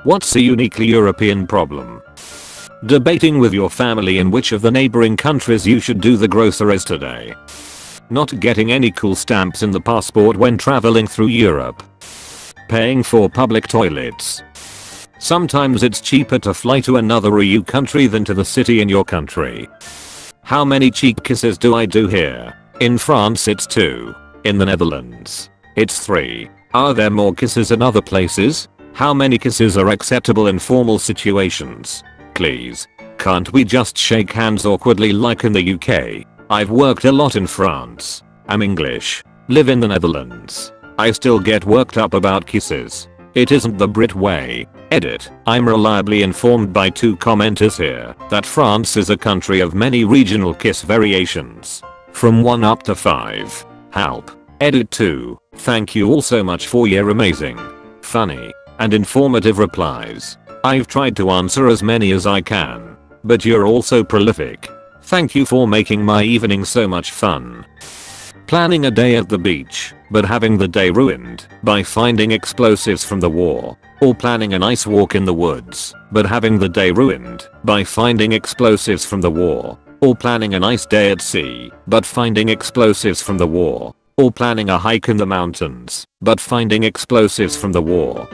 What's a uniquely European problem? Debating with your family in which of the neighboring countries you should do the groceries today. Not getting any cool stamps in the passport when traveling through Europe. Paying for public toilets. Sometimes it's cheaper to fly to another EU country than to the city in your country. How many cheek kisses do I do here? In France it's 2. In the Netherlands, it's 3. Are there more kisses in other places? How many kisses are acceptable in formal situations? Please, can't we just shake hands awkwardly like in the UK? I've worked a lot in France. I'm English. Live in the Netherlands. I still get worked up about kisses. It isn't the Brit way. Edit. I'm reliably informed by 2 commenters here that France is a country of many regional kiss variations. From 1 up to 5. Help. Edit 2. Thank you all so much for your amazing, funny, and informative replies. I've tried to answer as many as I can. But you're also prolific. Thank you for making my evening so much fun. Planning a day at the beach, but having the day ruined by finding explosives from the war. Or planning a nice walk in the woods, but having the day ruined by finding explosives from the war. Or planning a nice day at sea, but finding explosives from the war. Or planning a hike in the mountains, but finding explosives from the war.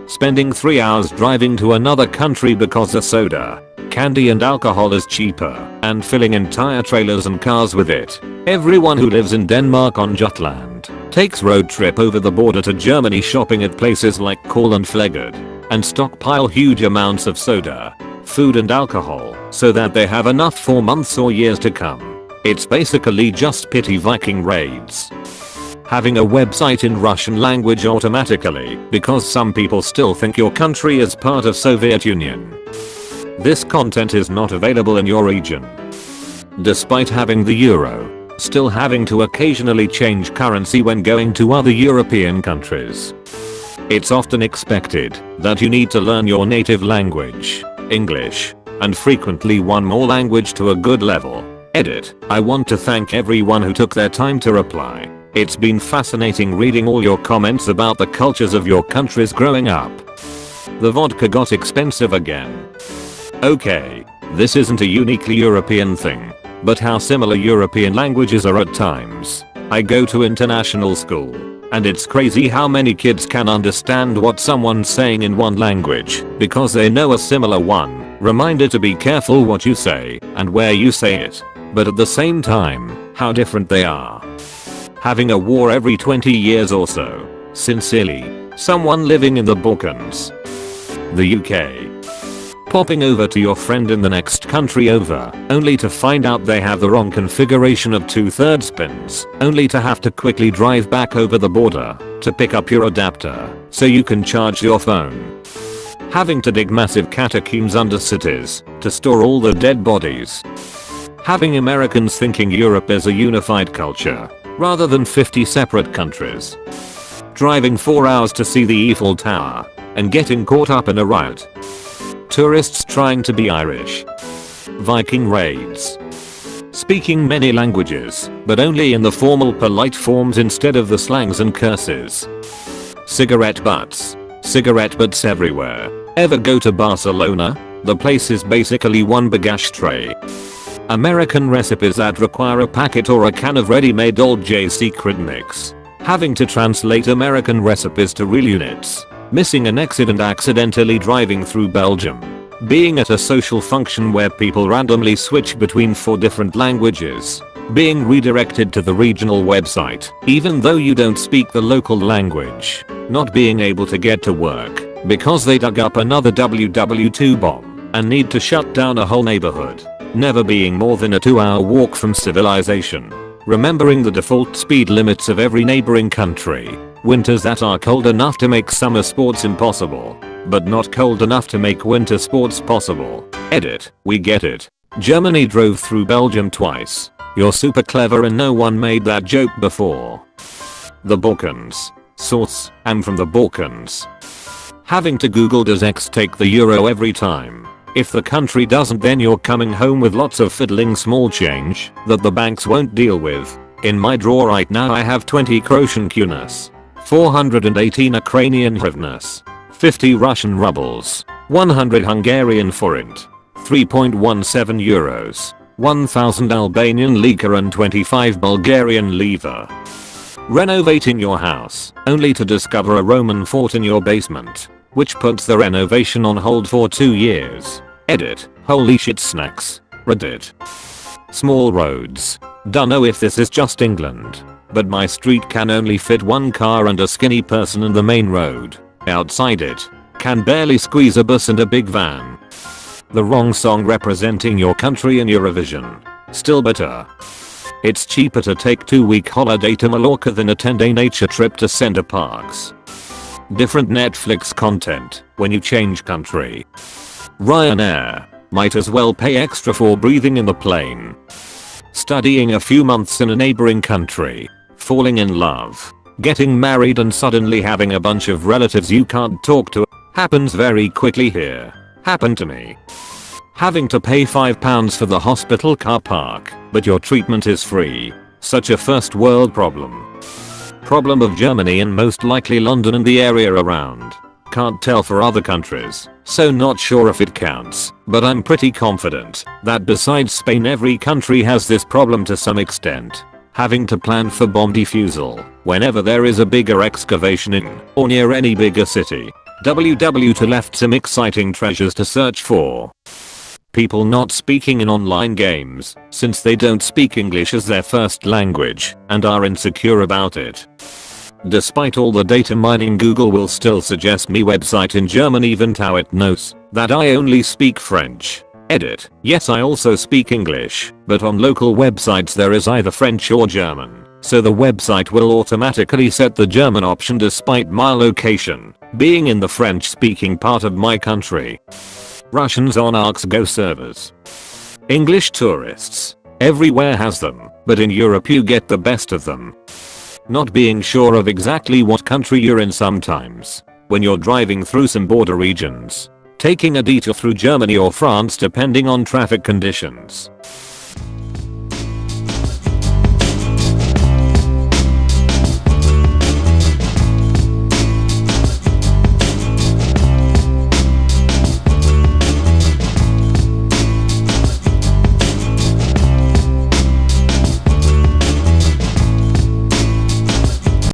Spending 3 hours driving to another country because a soda, candy and alcohol is cheaper, and filling entire trailers and cars with it. Everyone who lives in Denmark on Jutland takes road trip over the border to Germany shopping at places like Kohl and Flegert, and stockpile huge amounts of soda, food and alcohol so that they have enough for months or years to come. It's basically just pity Viking raids. Having a website in Russian language automatically because some people still think your country is part of Soviet Union. This content is not available in your region. Despite having the euro, still having to occasionally change currency when going to other European countries. It's often expected that you need to learn your native language, English, and frequently one more language to a good level. Edit. I want to thank everyone who took their time to reply. It's been fascinating reading all your comments about the cultures of your countries growing up. The vodka got expensive again. Okay, this isn't a uniquely European thing, but how similar European languages are at times. I go to international school, and it's crazy how many kids can understand what someone's saying in one language because they know a similar one. Reminder to be careful what you say and where you say it, but at the same time, how different they are. Having a war every 20 years or so. Sincerely, someone living in the Balkans. The UK. Popping over to your friend in the next country over, only to find out they have the wrong configuration of 2/3 pins, only to have to quickly drive back over the border to pick up your adapter so you can charge your phone. Having to dig massive catacombs under cities to store all the dead bodies. Having Americans thinking Europe is a unified culture rather than 50 separate countries. Driving 4 hours to see the Eiffel Tower and getting caught up in a riot. Tourists trying to be Irish. Viking raids. Speaking many languages, but only in the formal polite forms instead of the slangs and curses. Cigarette butts. Cigarette butts everywhere. Ever go to Barcelona? The place is basically one big ashtray. American recipes that require a packet or a can of ready-made Old J secret mix. Having to translate American recipes to real units. Missing an exit and accidentally driving through Belgium. Being at a social function where people randomly switch between 4 different languages. Being redirected to the regional website, even though you don't speak the local language. Not being able to get to work because they dug up another WW2 bomb and need to shut down a whole neighborhood. Never being more than a 2-hour walk from civilization. Remembering the default speed limits of every neighboring country. Winters that are cold enough to make summer sports impossible, but not cold enough to make winter sports possible. Edit. We get it. Germany drove through Belgium twice. You're super clever and no one made that joke before. The Balkans. Source. I'm from the Balkans. Having to Google does X take the euro every time. If the country doesn't, then you're coming home with lots of fiddling small change that the banks won't deal with. In my drawer right now I have 20 Croatian kunas, 418 Ukrainian hryvnias, 50 Russian rubles, 100 Hungarian forint, 3.17 euros, 1000 Albanian lika and 25 Bulgarian leva. Renovating your house, only to discover a Roman fort in your basement, which puts the renovation on hold for 2 years. Edit. Holy shit snacks. Reddit. Small roads. Dunno if this is just England, but my street can only fit one car and a skinny person in the main road. Outside it, can barely squeeze a bus and a big van. The wrong song representing your country in Eurovision. Still better. It's cheaper to take 2-week holiday to Mallorca than a 10-day nature trip to Center Parks. Different Netflix content when you change country. Ryanair. Might as well pay extra for breathing in the plane. Studying a few months in a neighboring country. Falling in love. Getting married and suddenly having a bunch of relatives you can't talk to. Happens very quickly here. Happened to me. Having to pay £5 for the hospital car park, but your treatment is free. Such a first world problem. Problem of Germany and most likely London and the area around. Can't tell for other countries, so not sure if it counts, but I'm pretty confident that besides Spain every country has this problem to some extent. Having to plan for bomb defusal whenever there is a bigger excavation in or near any bigger city. WW to left some exciting treasures to search for. People not speaking in online games since they don't speak English as their first language and are insecure about it. Despite all the data mining, Google will still suggest me website in German even though it knows that I only speak French. Edit. Yes, I also speak English, but on local websites there is either French or German, so the website will automatically set the German option despite my location being in the French speaking part of my country. Russians on AskGo servers. English tourists. Everywhere has them, but in Europe you get the best of them. Not being sure of exactly what country you're in sometimes, when you're driving through some border regions. Taking a detour through Germany or France depending on traffic conditions.